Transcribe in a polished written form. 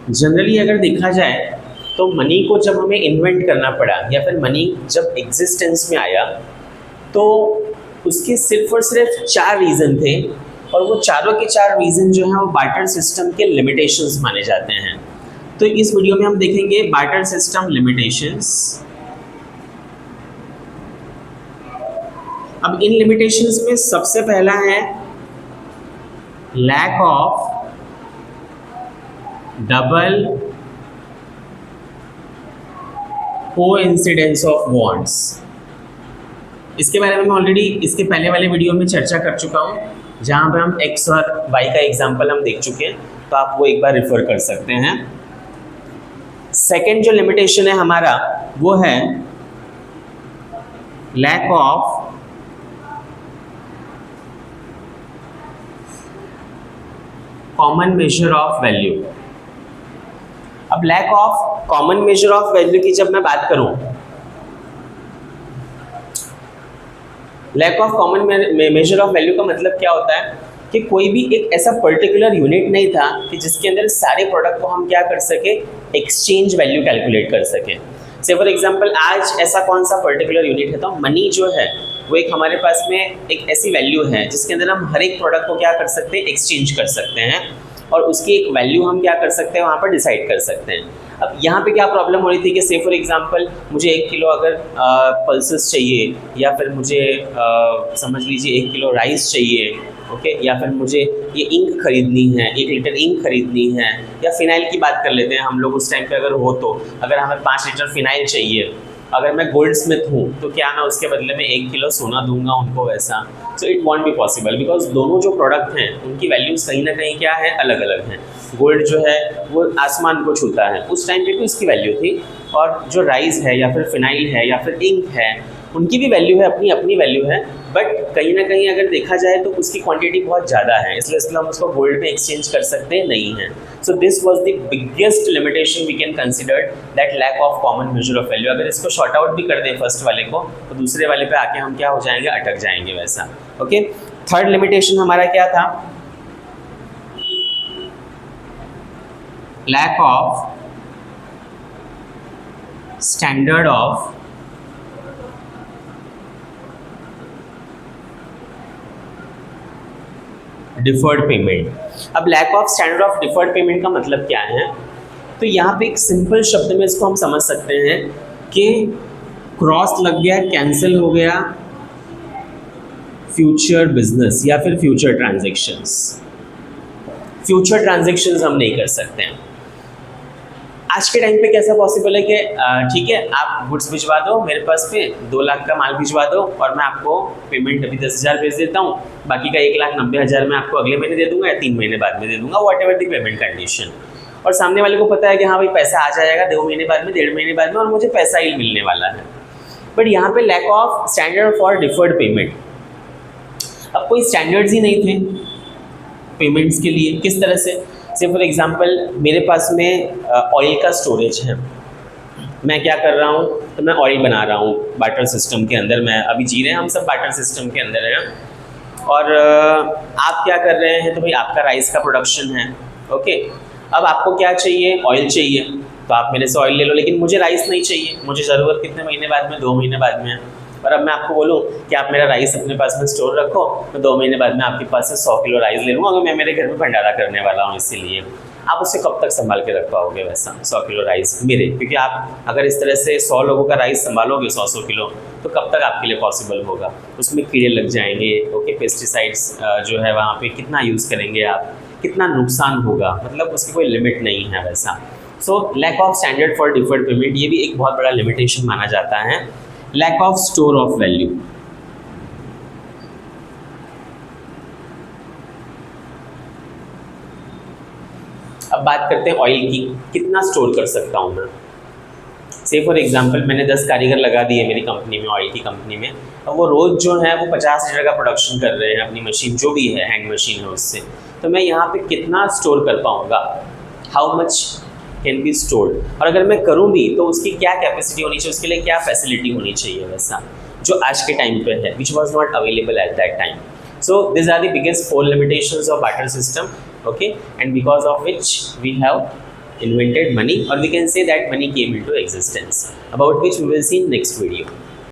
Generally अगर देखा जाए तो मनी को जब हमें इन्वेंट करना पड़ा या फिर मनी जब एग्जिस्टेंस में आया तो उसके सिर्फ और सिर्फ 4 रीज़न थे, और वो चारों के चार रीज़न जो हैं वो बार्टर सिस्टम के लिमिटेशंस माने जाते हैं। तो इस वीडियो में हम देखेंगे बार्टर सिस्टम लिमिटेशंस। अब इन लिमिटेशंस में सबसे पहला है lack of double coincidence of bonds. इसके बारे में मैं ऑलरेडी इसके पहले वाले वीडियो में चर्चा कर चुका हूँ, जहाँ पे हम एक्स और वाई का एग्जांपल हम देख चुके हैं, तो आप वो एक बार रेफर कर सकते हैं। सेकेंड जो लिमिटेशन है हमारा वो है lack of common measure of value. अब lack of common measure of value की जब मैं बात करूं, lack of common measure of value का मतलब क्या होता है कि कोई भी एक ऐसा पर्टिकुलर यूनिट नहीं था कि जिसके अंदर सारे प्रोडक्ट को हम क्या कर सके, एक्सचेंज वैल्यू कैलकुलेट कर सके। से फॉर एग्जांपल आज ऐसा कौन सा पर्टिकुलर यूनिट है, तो मनी जो है वो एक हमारे पास में एक ऐसी वैल्यू है जिसके अंदर हम हर एक प्रोडक्ट को क्या कर सकते हैं, एक्सचेंज कर सकते हैं, और उसकी एक वैल्यू हम क्या कर सकते हैं, वहाँ पर डिसाइड कर सकते हैं। अब यहाँ पे क्या प्रॉब्लम हो रही थी कि से फॉर एग्जांपल मुझे 1 किलो अगर पल्सेस चाहिए, या फिर मुझे समझ लीजिए 1 किलो राइस चाहिए, ओके, या फिर मुझे ये इंक खरीदनी है, 1 लीटर इंक खरीदनी है, या फिनाइल की बात कर लेते हैं हम लोग उस टाइम पे अगर हो तो, अगर हमें 5 लीटर फिनाइल चाहिए, अगर मैं गोल्ड स्मिथ हूँ तो क्या मैं उसके बदले में 1 किलो सोना दूंगा उनको, वैसा so it won't be possible, because दोनों जो प्रोडक्ट हैं उनकी वैल्यूज़ कहीं ना कहीं क्या है, अलग अलग हैं। गोल्ड जो है वो आसमान को छूता है, उस टाइम पे भी उसकी वैल्यू थी, और जो राइस है या फिर फिनाइल है या फिर इंक है उनकी भी वैल्यू है, अपनी अपनी वैल्यू है, बट कहीं ना कहीं अगर देखा जाए तो उसकी क्वांटिटी बहुत ज़्यादा है, इसलिए हम उसको गोल्ड में एक्सचेंज कर सकते नहीं हैं। So this was the biggest limitation we can consider, that lack of common measure of value. अगर इसको शॉर्ट आउट भी कर दें फर्स्ट वाले को, तो दूसरे वाले पे आके हम क्या हो जाएंगे, अटक जाएंगे वैसा। ओके, थर्ड लिमिटेशन हमारा क्या था, lack of standard of deferred payment. अब lack of standard of deferred payment का मतलब क्या है, तो यहाँ पे एक सिंपल शब्द में इसको हम समझ सकते हैं कि क्रॉस लग गया, कैंसिल हो गया फ्यूचर बिजनेस या फिर फ्यूचर ट्रांजैक्शंस। फ्यूचर ट्रांजैक्शंस हम नहीं कर सकते हैं। आज के टाइम पे कैसा पॉसिबल है कि ठीक है आप गुड्स भिजवा दो मेरे पास पे, 2 लाख का माल भिजवा दो और मैं आपको पेमेंट अभी 10,000 भेज देता हूँ, बाकी का 1,90,000 मैं आपको अगले महीने दे दूंगा या 3 महीने बाद में दे दूंगा, what ever the payment condition. और सामने वाले को पता है कि हाँ भाई पैसा आ जाएगा 2 महीने बाद में, 1.5 महीने बाद में, और मुझे पैसा ही मिलने वाला है। बट यहाँ पे lack of standard for deferred payment. अब कोई स्टैंडर्ड्स ही नहीं थे पेमेंट्स के लिए। किस तरह से फॉर एग्जांपल मेरे पास में ऑयल का स्टोरेज है, मैं क्या कर रहा हूँ, तो मैं ऑयल बना रहा हूँ बार्टर सिस्टम के अंदर, मैं अभी जी रहे हैं हम सब बार्टर सिस्टम के अंदर हैं, और आप क्या कर रहे हैं, तो भाई आपका राइस का प्रोडक्शन है, ओके। अब आपको क्या चाहिए, ऑयल चाहिए, तो आप मेरे से ऑयल ले लो, लेकिन मुझे राइस नहीं चाहिए, मुझे ज़रूरत कितने महीने बाद में, 2 महीने बाद में। और अब मैं आपको बोलूँ कि आप मेरा राइस अपने पास में स्टोर रखो, तो 2 महीने बाद में आपके पास से 100 किलो राइस ले लूँगा, अगर मैं मेरे घर में भंडारा करने वाला हूँ, इसीलिए आप उसे कब तक संभाल के रख पाओगे वैसा 100 किलो राइस मेरे, क्योंकि आप अगर इस तरह से 100 लोगों का राइस संभालोगे 100 किलो, तो कब तक आपके लिए पॉसिबल होगा, उसमें कीड़े लग जाएंगे, ओके, पेस्टिसाइड्स जो है वहाँ पे कितना यूज़ करेंगे आप, कितना नुकसान होगा, मतलब उसकी कोई लिमिट नहीं है वैसा। So lack of standard for deferred payment, ये भी एक बहुत बड़ा लिमिटेशन माना जाता है। Lack of store of value. अब बात करते हैं ऑयल की, कितना स्टोर कर सकता हूँ मैं। से फॉर एग्जांपल मैंने 10 कारीगर लगा दिए मेरी कंपनी में, ऑयल की कंपनी में, और वो रोज़ जो है वो 50 लीटर का प्रोडक्शन कर रहे हैं अपनी मशीन जो भी है, हैंड मशीन है उससे, तो मैं यहाँ पे कितना स्टोर कर पाऊँगा, how much can be stored, और अगर मैं करूँ भी तो उसकी क्या कैपेसिटी होनी चाहिए, उसके लिए क्या फैसिलिटी होनी चाहिए वैसा, जो आज के टाइम पे है, which was not available at that time. So these are the biggest 4 limitations of barter system, okay, and because of which we have invented money, or we can say that money came into existence, about which we will see in next video.